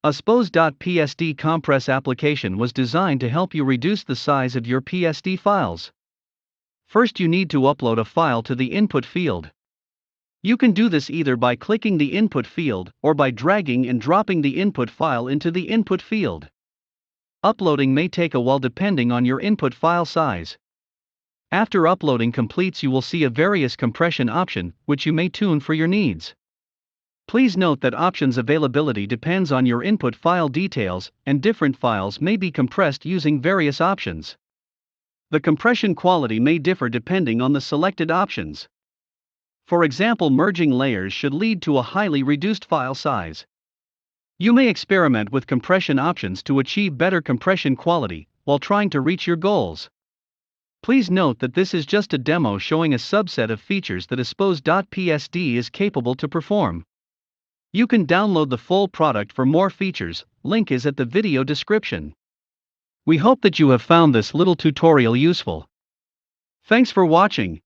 Aspose.PSD compress application was designed to help you reduce the size of your PSD files. First, you need to upload a file to the input field. You can do this either by clicking the input field or by dragging and dropping the input file into the input field. Uploading may take a while depending on your input file size. After uploading completes, you will see a various compression option, which you may tune for your needs. Please note that options availability depends on your input file details, and different files may be compressed using various options. The compression quality may differ depending on the selected options. For example, merging layers should lead to a highly reduced file size. You may experiment with compression options to achieve better compression quality while trying to reach your goals. Please note that this is just a demo showing a subset of features that Aspose.PSD is capable to perform. You can download the full product for more features, link is at the video description. We hope that you have found this little tutorial useful. Thanks for watching.